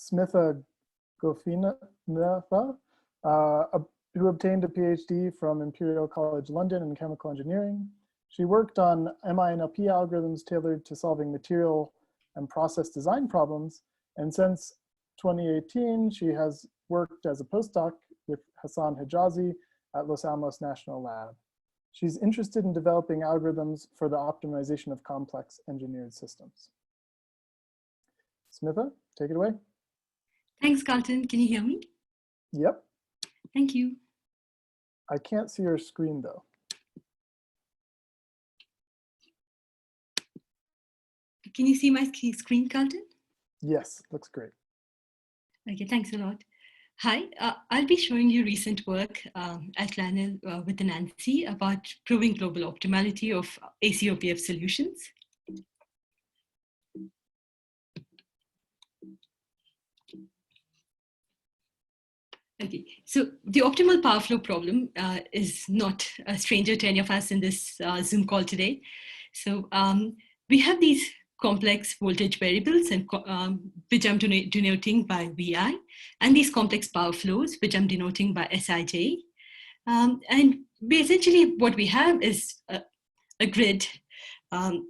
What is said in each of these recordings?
Smitha Gopinath, who obtained a PhD from Imperial College London in chemical engineering. She worked on MI/NLP algorithms tailored to solving material and process design problems. And since 2018, she has worked as a postdoc with Hassan Hijazi at Los Alamos National Lab. She's interested in developing algorithms for the optimization of complex engineered systems. Smitha, take it away. Thanks, Carlton. Can you hear me? Yep. Thank you. I can't see your screen though. Can you see my screen, Carlton? Yes, looks great. Okay, thanks a lot. Hi, I'll be showing you recent work at LANL with Nancy about proving global optimality of ACOPF solutions. Okay, so the optimal power flow problem is not a stranger to any of us in this Zoom call today. So we have these complex voltage variables, and which I'm denoting by VI, and these complex power flows, which I'm denoting by Sij. And essentially what we have is a grid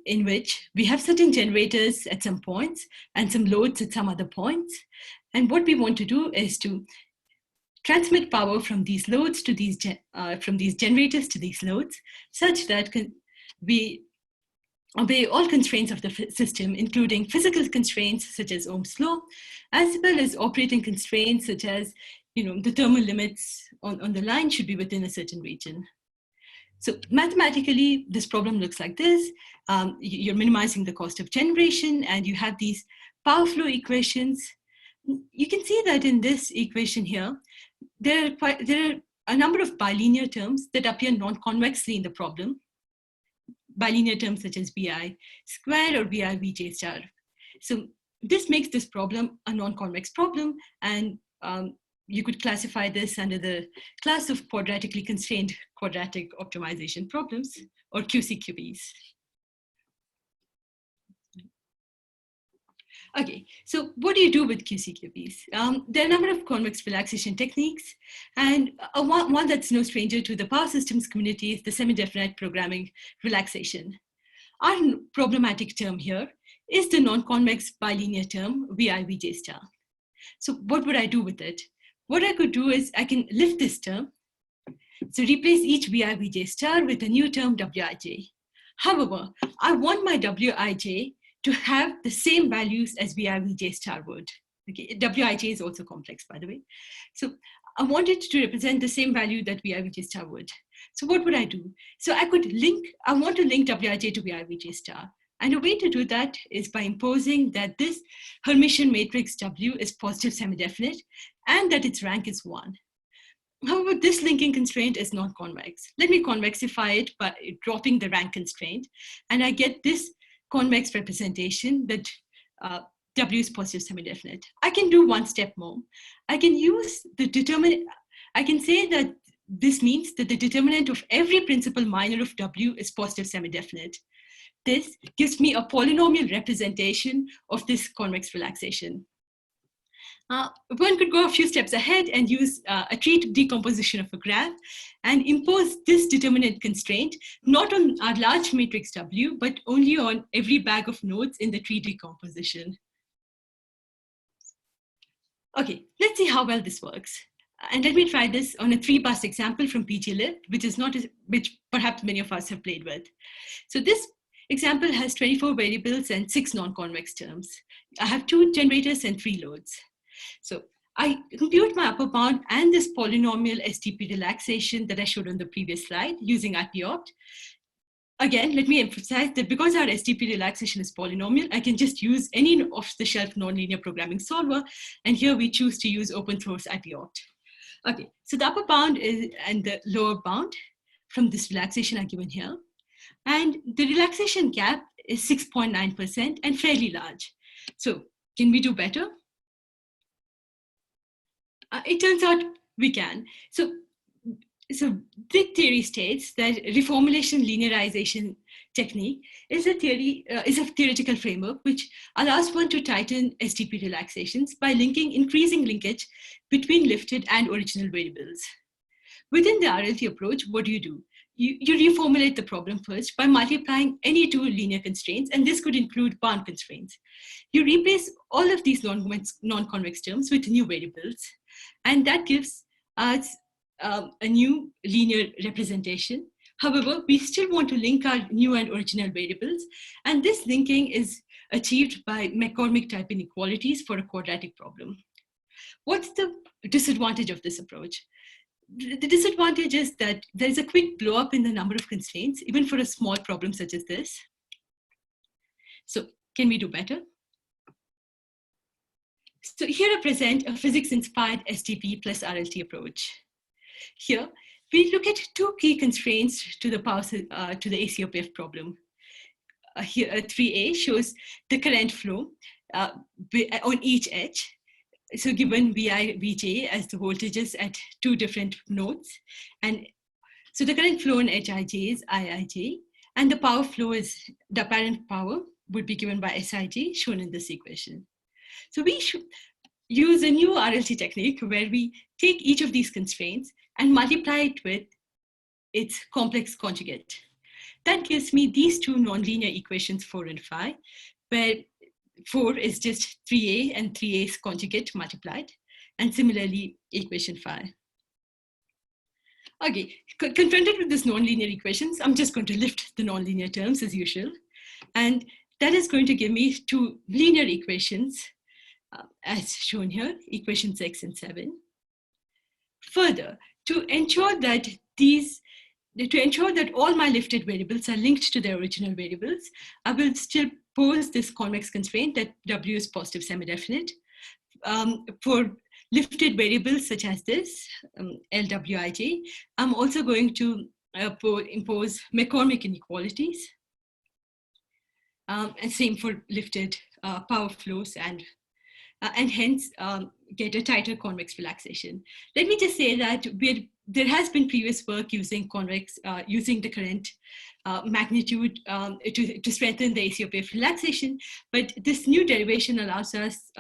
in which we have certain generators at some points and some loads at some other points. And what we want to do is to transmit power from these loads to these from these generators to these loads, such that we obey all constraints of the system, including physical constraints such as Ohm's law, as well as operating constraints such as, the thermal limits on the line should be within a certain region. So mathematically, this problem looks like this. You're minimizing the cost of generation, and you have these power flow equations. You can see that in this equation here, there are a number of bilinear terms that appear non-convexly in the problem. Bilinear terms such as Vi square or Vi Vj star. So this makes this problem a non-convex problem, and you could classify this under the class of quadratically constrained quadratic optimization problems, or QCQBs. Okay, so what do you do with QCQBs? There are a number of convex relaxation techniques, and one that's no stranger to the power systems community is the semi-definite programming relaxation. Our problematic term here is the non-convex bilinear term Vi Vj star. So what would I do with it? What I could do is I can lift this term, so replace each Vi Vj star with a new term Wij. However, I want my Wij to have the same values as Vi Vj star would. Okay, Wij is also complex, by the way. So I wanted to represent the same value that Vi Vj star would. So what would I do? So I want to link Wij to Vi Vj star. And a way to do that is by imposing that this Hermitian matrix W is positive semi-definite and that its rank is 1. However, this linking constraint is not convex. Let me convexify it by dropping the rank constraint, and I get this convex representation that W is positive semi-definite. I can do one step more. I can use the determinant. I can say that this means that the determinant of every principal minor of W is positive semi-definite. This gives me a polynomial representation of this convex relaxation. One could go a few steps ahead and use a tree decomposition of a graph and impose this determinant constraint, not on our large matrix W, but only on every bag of nodes in the tree decomposition. Okay, let's see how well this works. And let me try this on a 3-bus example from pglib, which perhaps many of us have played with. So this example has 24 variables and 6 non-convex terms. I have 2 generators and 3 loads. So I compute my upper bound and this polynomial STP relaxation that I showed on the previous slide using IPOpt. Again, let me emphasize that because our STP relaxation is polynomial, I can just use any off-the-shelf nonlinear programming solver. And here we choose to use open source IPOpt. Okay, so the upper bound and the lower bound from this relaxation are given here. And the relaxation gap is 6.9% and fairly large. So can we do better? It turns out we can. So So the theory states that reformulation linearization technique is a theoretical framework which allows one to tighten SDP relaxations by increasing linkage between lifted and original variables. Within the RLT approach, what do? You reformulate the problem first by multiplying any two linear constraints, and this could include bound constraints. You replace all of these non-convex terms with new variables, and that gives us a new linear representation. However, we still want to link our new and original variables, and this linking is achieved by McCormick type inequalities for a quadratic problem. What's the disadvantage of this approach? The disadvantage is that there is a quick blow up in the number of constraints, even for a small problem such as this. So can we do better? So here I present a physics-inspired SDP plus RLT approach. Here, we look at two key constraints to the ACOPF problem. Here, 3A shows the current flow on each edge. So given Vi, Vj as the voltages at two different nodes. And so the current flow on edge Ij is Iij, and the power flow is, the apparent power would be given by Sij, shown in this equation. So we should use a new RLT technique where we take each of these constraints and multiply it with its complex conjugate. That gives me these two nonlinear equations 4 and 5, where 4 is just 3a and 3a's conjugate multiplied, and similarly equation 5. Okay, confronted with these nonlinear equations, I'm just going to lift the nonlinear terms as usual, and that is going to give me two linear equations as shown here, equation 6 and 7. Further, to ensure that all my lifted variables are linked to their original variables, I will still pose this convex constraint that W is positive semidefinite. For lifted variables such as this, LWIJ, I'm also going to impose McCormick inequalities. And same for lifted power flows and hence get a tighter convex relaxation. Let me just say that there has been previous work using using the current magnitude to strengthen the ACOPF relaxation, but this new derivation allows us,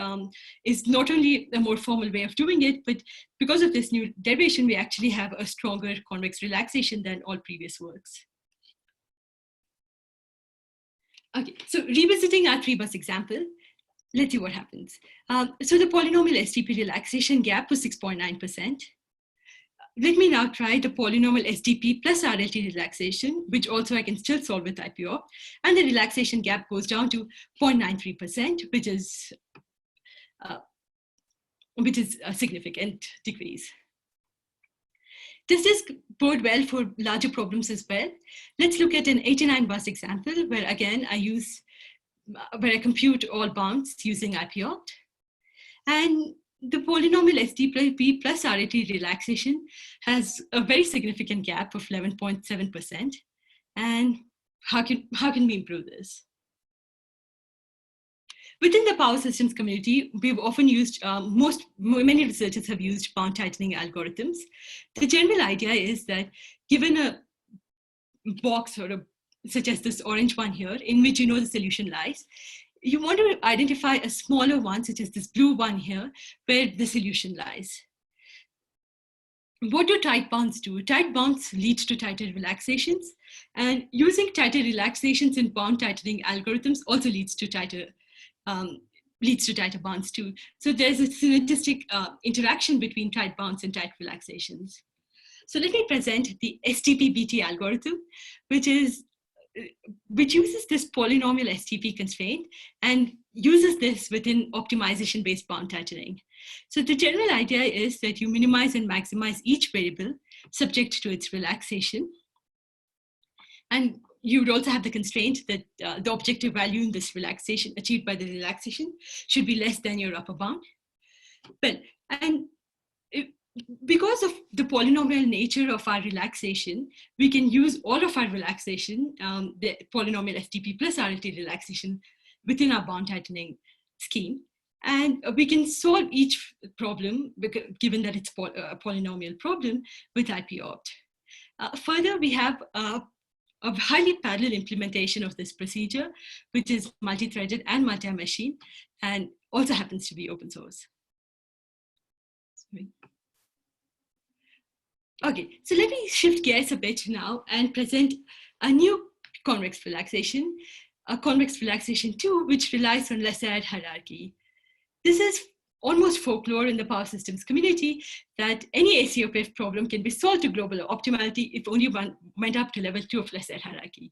is not only a more formal way of doing it, but because of this new derivation, we actually have a stronger convex relaxation than all previous works. Okay, so revisiting our 3-bus example, let's see what happens. So the polynomial SDP relaxation gap was 6.9%. Let me now try the polynomial SDP plus RLT relaxation, which also I can still solve with IPO, and the relaxation gap goes down to 0.93%, which is a significant decrease. Does this bode well for larger problems as well? Let's look at an 89-bus example where again I compute all bounds using IPOpt. And the polynomial SDP plus RLT relaxation has a very significant gap of 11.7%. And how can we improve this? Within the power systems community, we've often used, many researchers have used bound tightening algorithms. The general idea is that given a box such as this orange one here, in which you know the solution lies, you want to identify a smaller one, such as this blue one here, where the solution lies. What do tight bounds do? Tight bounds lead to tighter relaxations, and using tighter relaxations in bound tightening algorithms also leads to tighter bounds too. So there's a synergistic interaction between tight bounds and tight relaxations. So let me present the SDP-BT algorithm, which uses this polynomial SDP constraint and uses this within optimization-based bound tightening. So the general idea is that you minimize and maximize each variable subject to its relaxation. And you would also have the constraint that the objective value in this relaxation achieved by the relaxation should be less than your upper bound. Because of the polynomial nature of our relaxation, we can use all of our relaxation, the polynomial SDP plus RLT relaxation within our bound tightening scheme. And we can solve each problem, given that it's a polynomial problem, with IPOpt. Further, we have a highly parallel implementation of this procedure, which is multi-threaded and multi-machine, and also happens to be open source. Sorry. Okay, so let me shift gears a bit now and present a new convex relaxation, a convex relaxation 2, which relies on layered hierarchy. This is almost folklore in the power systems community that any ACOPF problem can be solved to global optimality if only one went up to level 2 of layered hierarchy.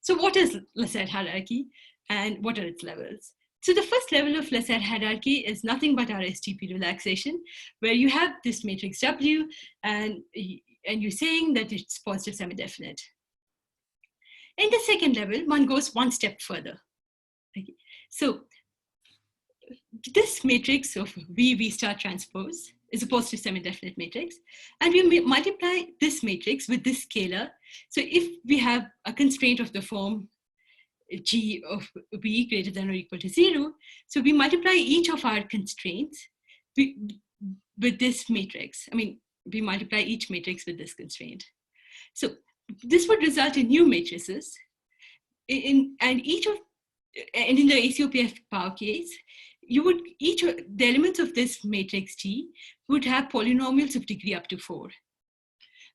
So what is layered hierarchy and what are its levels? So the first level of layered hierarchy is nothing but our STP relaxation, where you have this matrix W and you're saying that it's positive semi-definite. In the second level, one goes one step further. Okay. So this matrix of V star transpose is a positive semi-definite matrix, and we multiply this matrix with this scalar. So if we have a constraint of the form G of V greater than or equal to 0, so we multiply each of our constraints with this matrix. I mean, we multiply each matrix with this constraint. So this would result in new matrices, and in the ACOPF power case, you would the elements of this matrix G would have polynomials of degree up to 4.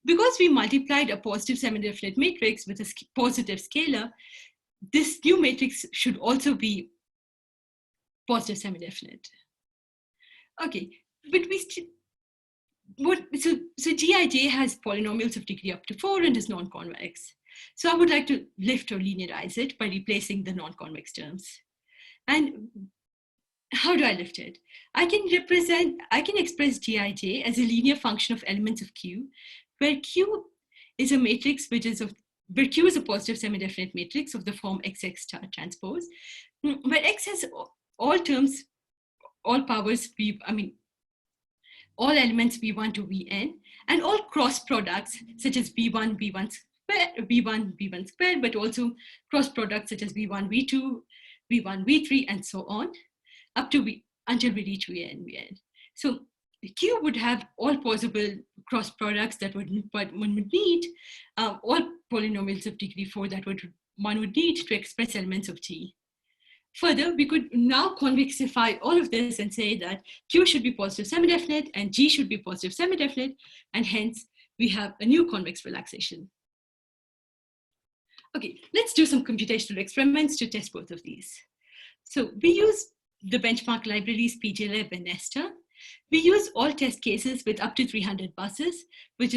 Because we multiplied a positive semi-definite matrix with a positive scalar, this new matrix should also be positive semi-definite. Okay, but so Gij has polynomials of degree up to 4 and is non-convex. So I would like to lift or linearize it by replacing the non-convex terms. And how do I lift it? I can express Gij as a linear function of elements of Q, where Q is a matrix where Q is a positive semi-definite matrix of the form XX star transpose, where X has all terms, all powers, all elements V1 to Vn, and all cross products such as V1, V1 squared, but also cross products such as V1, V2, V1, V3, and so on, up to until we reach Vn. So Q would have all possible cross products that one would need, all polynomials of degree 4 that one would need to express elements of G. Further, we could now convexify all of this and say that Q should be positive semi-definite and G should be positive semi-definite, and hence we have a new convex relaxation. Okay, let's do some computational experiments to test both of these. So we use the benchmark libraries PLL and Nesta. We use all test cases with up to 300 buses, which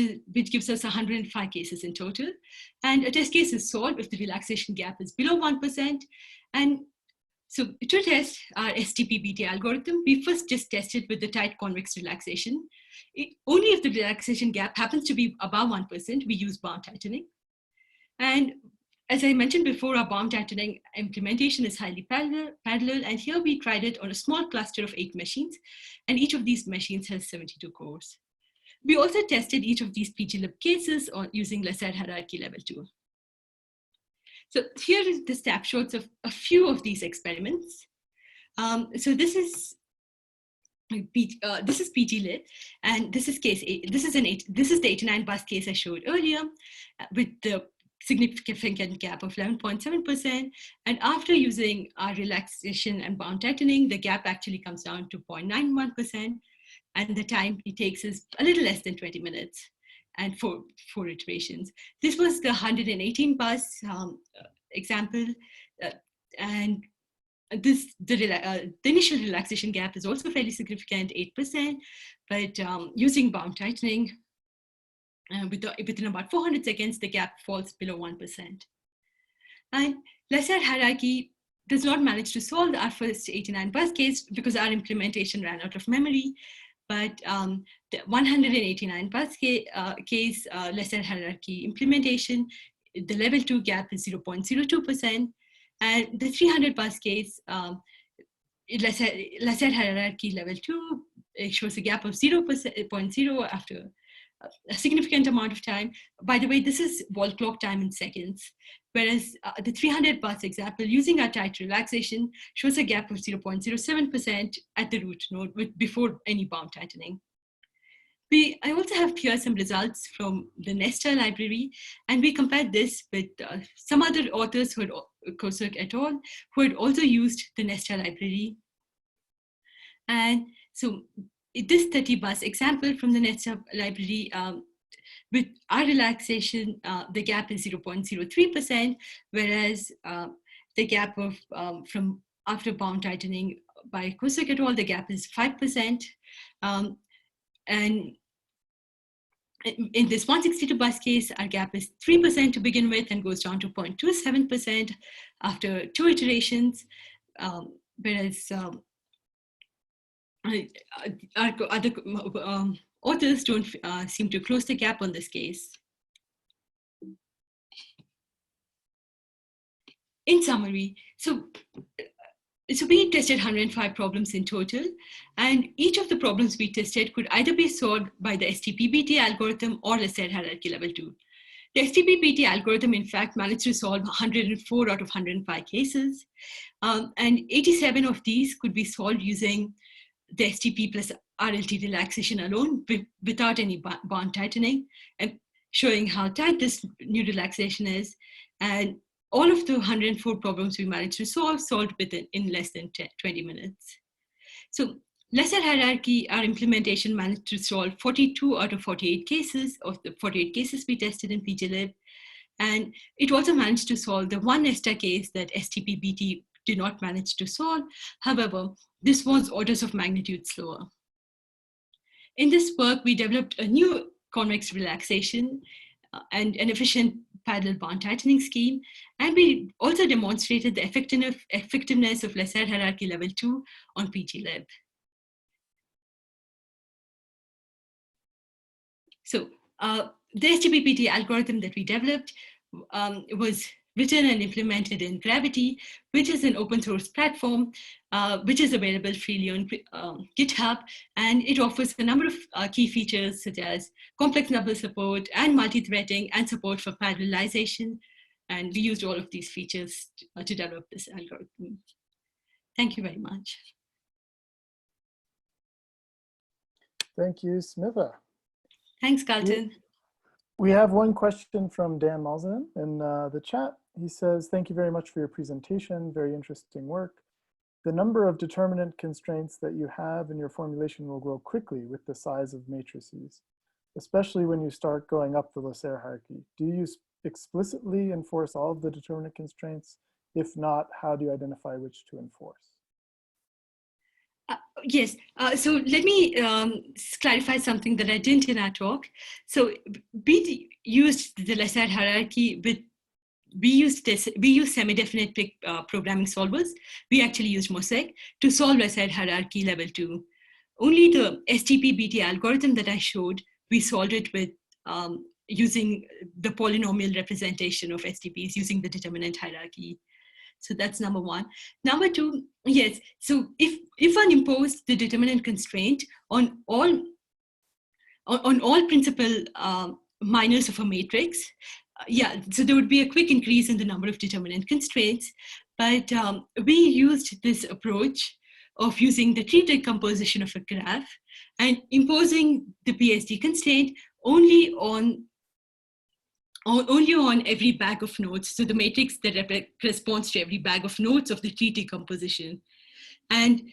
gives us 105 cases in total. And a test case is solved if the relaxation gap is below 1%. And so to test our STP-BT algorithm, we first just tested with the tight convex relaxation. Only if the relaxation gap happens to be above 1%, we use bound tightening. And as I mentioned before, our bound tightening implementation is highly parallel, and here we tried it on a small cluster of 8 machines, and each of these machines has 72 cores. We also tested each of these PGLib cases using layered hierarchy level 2. So here is the snapshots of a few of these experiments. So this is PGLib, and this is case 8. This is the 89 bus case I showed earlier with the significant gap of 11.7%. And after using our relaxation and bound tightening, the gap actually comes down to 0.91%. And the time it takes is a little less than 20 minutes and four iterations. This was the 118 bus example. And the initial relaxation gap is also fairly significant, 8%. But using bound tightening, within about 400 seconds, the gap falls below 1%. And layered hierarchy does not manage to solve our first 89 bus case because our implementation ran out of memory. But the 189 bus case layered hierarchy implementation, the level 2 gap is 0.02%. And the 300 bus case, layered hierarchy level 2, it shows a gap of 0.0 after a significant amount of time. By the way, this is wall clock time in seconds, whereas the 300 bus example using our tight relaxation shows a gap of 0.07% at the root node before any bound tightening. I also have here some results from the Nesta library, and we compared this with some other authors who had, Kaarthik et al., who had also used the Nesta library. And so this 30-bus example from the Nesta library, with our relaxation, the gap is 0.03%, whereas the gap of from after bound tightening by Kaarthik et al., the gap is 5%. And in this 162-bus case, our gap is 3% to begin with and goes down to 0.27% after 2 iterations, whereas our other authors don't seem to close the gap on this case. In summary, so we tested 105 problems in total, and each of the problems we tested could either be solved by the STP-BT algorithm or Lasserre hierarchy level 2. The STP-BT algorithm, in fact, managed to solve 104 out of 105 cases, and 87 of these could be solved using the STP plus RLT relaxation alone without any bond tightening, and showing how tight this new relaxation is. And all of the 104 problems we managed to solved in less than 20 minutes. So Lasserre hierarchy, our implementation managed to solve 42 out of 48 cases of the 48 cases we tested in PGLib. And it also managed to solve the one Nesta case that STP-BT did not manage to solve. However, this was orders of magnitude slower. In this work, we developed a new convex relaxation and an efficient parallel bond tightening scheme. And we also demonstrated the effectiveness of Lasserre hierarchy level 2 on PGLib. So the STP-BT algorithm that we developed was written and implemented in Gravity, which is an open source platform, which is available freely on GitHub. And it offers a number of key features such as complex number support and multi-threading and support for parallelization. And we used all of these features to develop this algorithm. Thank you very much. Thank you, Smitha. Thanks, Carlton. We have one question from Dan Malzahn in the chat. He says, thank you very much for your presentation. Very interesting work. The number of determinant constraints that you have in your formulation will grow quickly with the size of matrices, especially when you start going up the Lasserre hierarchy. Do you explicitly enforce all of the determinant constraints? If not, how do you identify which to enforce? Yes, so let me clarify something that I didn't in our talk. So we used the Lasserre hierarchy with, we use semi-definite programming solvers. We actually used Mosaic to solve Lasserre hierarchy level 2. Only the STP-BT algorithm that I showed, we solved it with using the polynomial representation of STPs using the determinant hierarchy. So that's number one. Number two, yes. So if one imposed the determinant constraint on all principal minors of a matrix, yeah, so there would be a quick increase in the number of determinant constraints. But we used this approach of using the tree decomposition of a graph and imposing the PSD constraint only on every bag of nodes. So the matrix that corresponds to every bag of nodes of the tree decomposition. And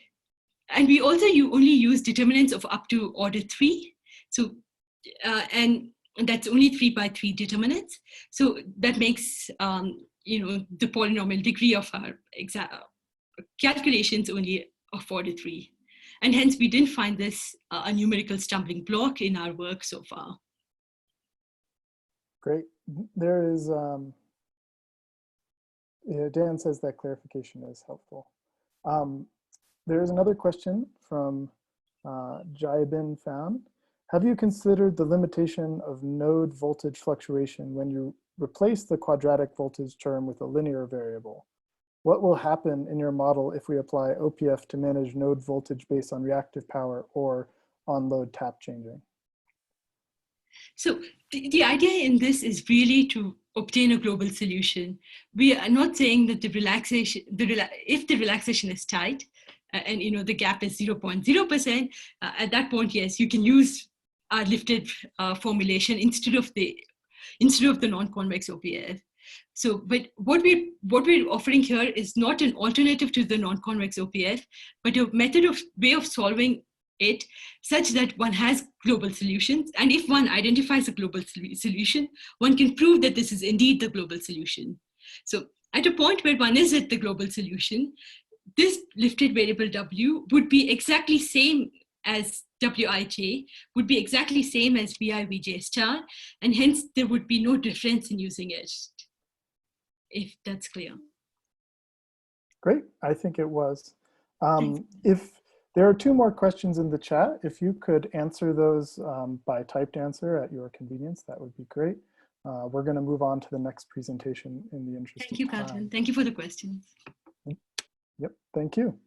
we also only use determinants of up to order 3. So, and that's only 3 by 3 determinants. So that makes, the polynomial degree of our calculations only of order 3. And hence we didn't find this a numerical stumbling block in our work so far. Great. There is, Dan says that clarification is helpful. There is another question from Jaibin Found. Have you considered the limitation of node voltage fluctuation when you replace the quadratic voltage term with a linear variable? What will happen in your model if we apply OPF to manage node voltage based on reactive power or on load tap changing? So the idea in this is really to obtain a global solution. We are not saying that the relaxation, if the relaxation is tight and the gap is 0.0%, at that point, yes, you can use lifted formulation instead of the non-convex OPF. So, but what we're offering here is not an alternative to the non-convex OPF, but a way of solving it such that one has global solutions. And if one identifies a global solution, one can prove that this is indeed the global solution. So at a point where one is at the global solution, this lifted variable W would be exactly same as Wij, would be exactly same as Vi Vj star, and hence there would be no difference in using it, if that's clear. Great, I think it was. If there are 2 more questions in the chat, if you could answer those by typed answer at your convenience, that would be great. We're going to move on to the next presentation in the interest of time. Thank you, Kaarthik. Thank you for the questions. Yep, thank you.